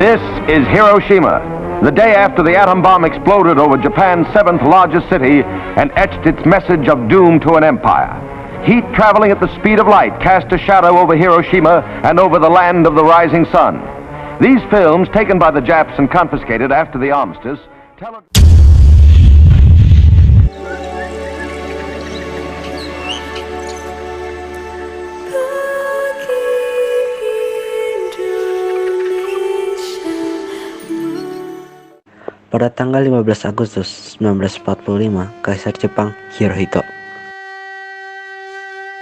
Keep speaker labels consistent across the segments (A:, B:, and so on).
A: This is Hiroshima, the day after the atom bomb exploded over Japan's seventh largest city and etched its message of doom to an empire. Heat traveling at the speed of light cast a shadow over Hiroshima and over the land of the rising sun. These films, taken by the Japs and confiscated after the armistice, tell a...
B: Pada tanggal 15 Agustus 1945, Kaisar Jepang Hirohito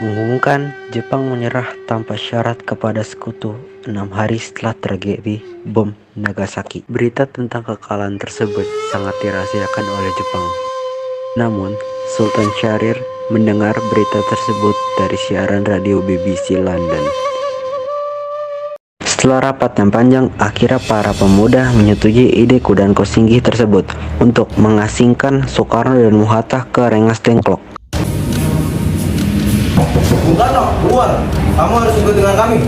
B: mengumumkan Jepang menyerah tanpa syarat kepada sekutu 6 hari setelah tragedi bom Nagasaki. Berita tentang kekalahan tersebut sangat dirahasiakan oleh Jepang. Namun, Sultan Syahrir mendengar berita tersebut dari siaran radio BBC London. Setelah rapat yang panjang, akhirnya para pemuda menyetujui ide Kudan Kosingi tersebut untuk mengasingkan Soekarno dan Bung Hatta ke Rengas Dengklok.
C: Bung Karno, keluar. Kamu harus ikut dengan kami.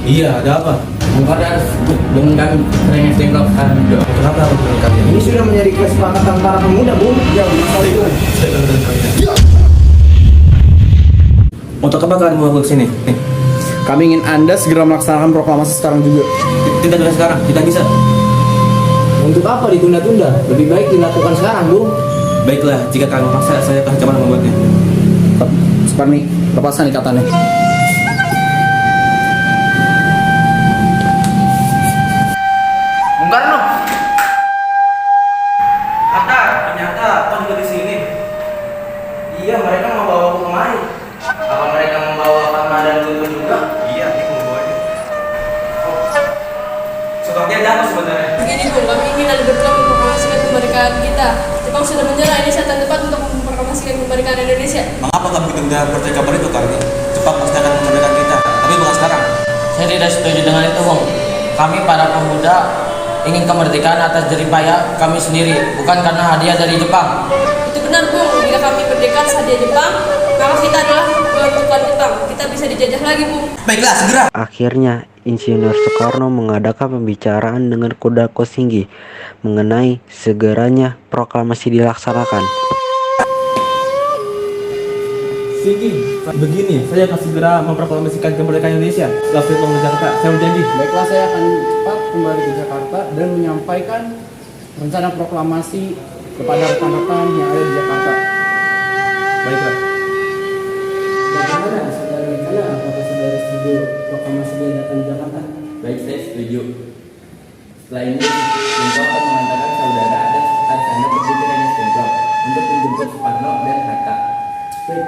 C: Iya, ada apa?
D: Bung Karno harus ikut dengan kami ke Rengas Dengklok sekarang juga.
C: Kenapa harus dengan kami? Ini sudah menjadi kesepakatan para pemuda, Bung. Ya,
D: Untuk apa kalian mau ke sini?
E: Kami ingin Anda segera melaksanakan proklamasi sekarang juga.
D: Tidak sekarang, kita bisa.
C: Untuk apa ditunda-tunda? Lebih baik dilakukan sekarang, Bung.
D: Baiklah, jika kalian memaksa, saya akan coba membuatnya.
E: Suparni, lepaskan ikatannya.
D: Bung Karno! Hatta, ternyata kau juga di sini.
C: Iya, mereka mau bawa aku kemari. Apa mereka membawa Fatma dan Guntur juga?
D: Iya, ini membawanya. Sepertinya ada apa sebenarnya?
F: Begini Bung, kami ingin ada berjuang untuk memproklamasikan kemerdekaan kita. Jepang sudah menyerah, ini saat yang tepat untuk memproklamasikan kemerdekaan Indonesia.
D: Mengapa kami tidak percaya kabar itu, Karni? Jepang pasti akan memerdekakan kita, tapi bukan sekarang.
G: Saya tidak setuju dengan itu, Bung. Kami para pemuda ingin kemerdekaan atas jerih payah kami sendiri, bukan karena hadiah dari Jepang.
F: Itu benar Bung, jika kami merdeka hadiah Jepang, maka kita adalah pembentukan Jepang. Kita bisa dijajah lagi Bung.
D: Baiklah, segera!
B: Akhirnya, Insinyur Soekarno mengadakan pembicaraan dengan Kuda Kosingi mengenai segeranya proklamasi dilaksanakan.
H: Singgi, begini, saya akan segera memproklamasikan kemerdekaan Indonesia. Setelah saya pulang ke Jakarta, saya berjanji.
E: Baiklah, saya akan cepat kembali ke Jakarta dan menyampaikan rencana proklamasi kepada rekan-rekan yang ada di Jakarta.
H: Baiklah.
E: Bagaimana saudara rencana? Apakah saudara setuju proklamasi diadakan di Jakarta?
D: Baik, saya setuju. Setelah ini, Bung akan mengantarkan saudara dan sekretaris Anda pergi ke Rengas Dengklok untuk menjemput Soekarno dan Hatta.
E: Baik.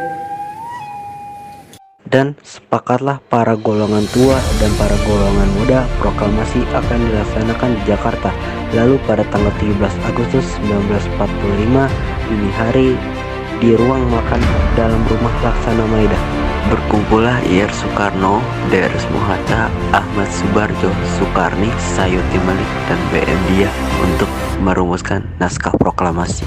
B: Dan sepakatlah para golongan tua dan para golongan muda proklamasi akan dilaksanakan di Jakarta. Lalu pada tanggal 17 Agustus 1945 dini hari di ruang makan dalam rumah Laksana Maida berkumpullah Ir Soekarno, Drs Muhatta, Ahmad Subarjo, Sukarni, Sayuti Malik, dan BM Dia untuk merumuskan naskah proklamasi.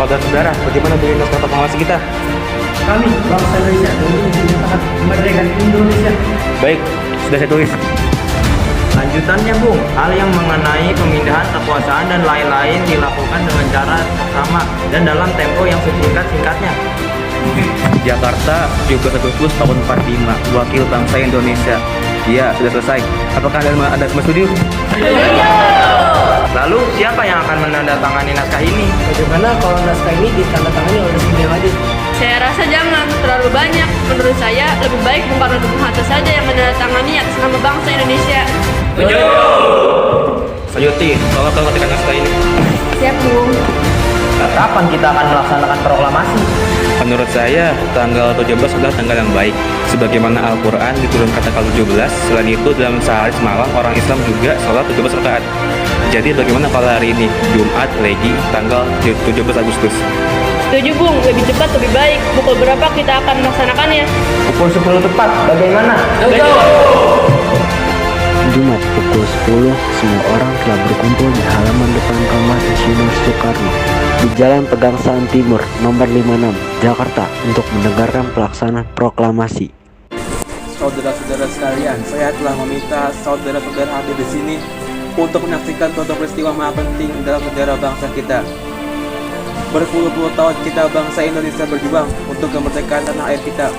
H: Saudara-saudara, bagaimana dengan naskah proklamasi kita?
E: Kami, bangsa Indonesia, ingin menyatakan kemerdekaan Indonesia.
H: Baik, sudah saya tulis.
I: Lanjutannya Bung, hal yang mengenai pemindahan kekuasaan dan lain-lain dilakukan dengan cara sama dan dalam tempo yang sesingkat-singkatnya.
H: Jakarta 17 Agustus tahun 45, Wakil Bangsa Indonesia. Iya, sudah selesai. Apakah ada semua setuju?
I: Lalu siapa yang akan menandatangani naskah ini?
E: Bagaimana kalau naskah ini ditandatangani oleh semua yang hadir?
F: Saya rasa jangan terlalu banyak. Menurut saya lebih baik Bung Karno dan Bung Hatta saja yang menandatangani atas nama bangsa Indonesia.
H: Sayuti, tolong kau ketikkan naskah ini.
F: Siap Bung.
I: Kapan kita akan melaksanakan proklamasi?
H: Menurut saya, tanggal 17 adalah tanggal yang baik. Sebagaimana Al-Quran diturunkan tanggal 17, selain itu dalam sehari semalam orang Islam juga sholat 17 rakaat. Jadi bagaimana kalau hari ini, Jumat, Legi, tanggal 17 Agustus?
F: Setuju Bung, lebih cepat lebih baik. Pukul berapa kita akan melaksanakannya?
I: Pukul 10 tepat, bagaimana?
B: Jumat pukul 10, semua orang telah berkumpul di halaman depan rumah Insinyur Soekarno di Jalan Pegangsaan Timur nomor 56, Jakarta untuk mendengarkan pelaksanaan proklamasi.
D: saudara-saudara sekalian, saya telah meminta saudara-saudara hadir di sini untuk menyaksikan suatu peristiwa maha penting dalam sejarah bangsa kita. Berpuluh-puluh tahun kita bangsa Indonesia berjuang untuk kemerdekaan tanah air kita.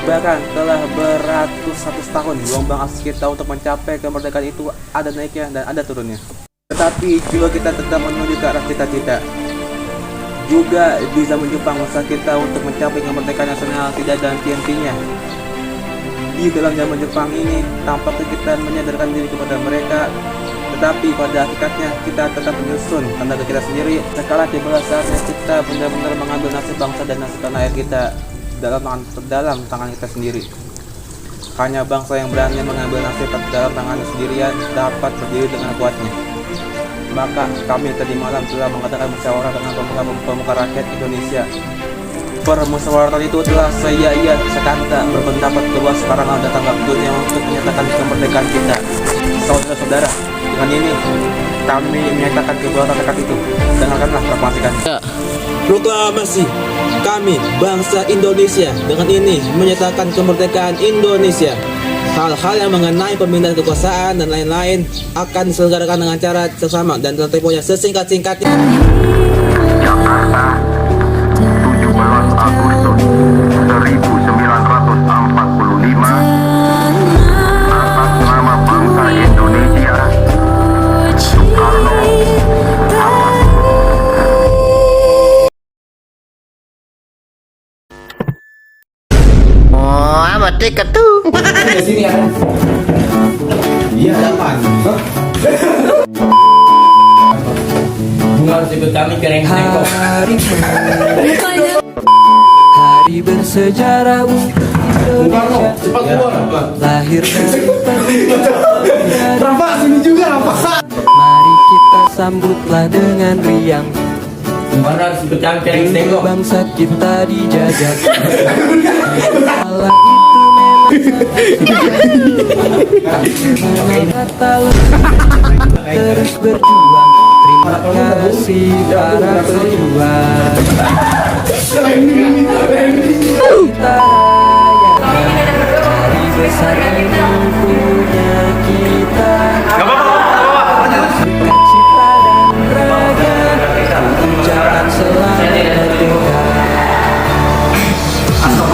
D: Bahkan telah beratus-ratus tahun gelombang asli kita untuk mencapai kemerdekaan itu ada naiknya dan ada turunnya. Tetapi juga kita tetap menuju ke arah cita-cita. Juga di zaman Jepang usaha kita untuk mencapai kemerdekaan nasional tidak ada henti-hentinya. Di dalam zaman Jepang ini tampaknya kita menyadarkan diri kepada mereka, tetapi pada hakikatnya kita tetap menyusun tenaga kita sendiri. Sekarang tiba saatnya kita benar-benar mengambil nasib bangsa dan nasib tanah air kita dalam tangan kita sendiri. Hanya bangsa yang berani mengambil nasib dalam tangannya sendirian dapat berdiri dengan kuatnya. Maka kami tadi malam telah mengadakan musyawarah dengan pemuka rakyat Indonesia. Permusyawaratan itu telah saya sekanta berpendapat luas sekarang ada tanggap dunia untuk menyatakan kemerdekaan kita. Saudara-saudara, dengan ini kami menyatakan kebebasan tekad itu. Dengarkanlah proklamasikan.
J: Proklamasi kami bangsa Indonesia dengan ini menyatakan kemerdekaan Indonesia. Hal-hal yang mengenai pemindahan kekuasaan dan lain-lain akan diselenggarakan dengan cara seksama dan dalam tempo yang sesingkat-singkatnya.
A: Jakarta, 17 Agustus 1945. Atas nama bangsa Indonesia, Soekarno.
K: Oh, amat dekat tuh.
E: Di sini ya. Iya, depan.
G: Bunga harus ikut kami ke Rengsen kok.
B: Hari bersejarah untuk Indonesia lahir
E: Rafa, sini juga Rafa.
B: Mari kita sambutlah dengan riang.
G: Bunga harus ikut kami ke Rengsen kok.
B: Bangsa kita dijajah. Allah terus berjuang. Terima kasih para pejuang. Kita hari besar itu punya kita. Sukacita dan raga, ucapan selamat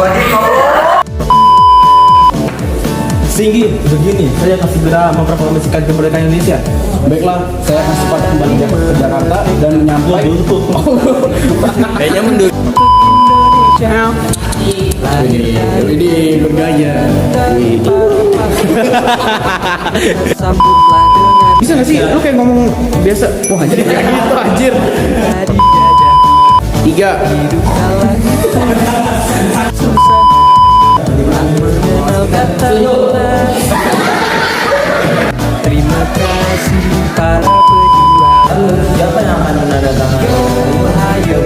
B: merdeka.
E: Singgi, begini, saya akan segera memproklamasikan kemerdekaan Indonesia. Baiklah, saya akan cepat kembali ke Jakarta dan menyampaikan.
G: Kayaknya mundur.
E: Ini bergaya.
B: Sambutlah dengan
E: Bisa nggak sih? Lu kayak ngomong biasa. Wah, jadi kayak gitu anjir.
B: dijajah.
E: 3.
B: Hidup kalah susah. Mengenal kata lelah. Terima kasih para pejuang.
I: Siapa yang akan menandatangani?
B: Ayo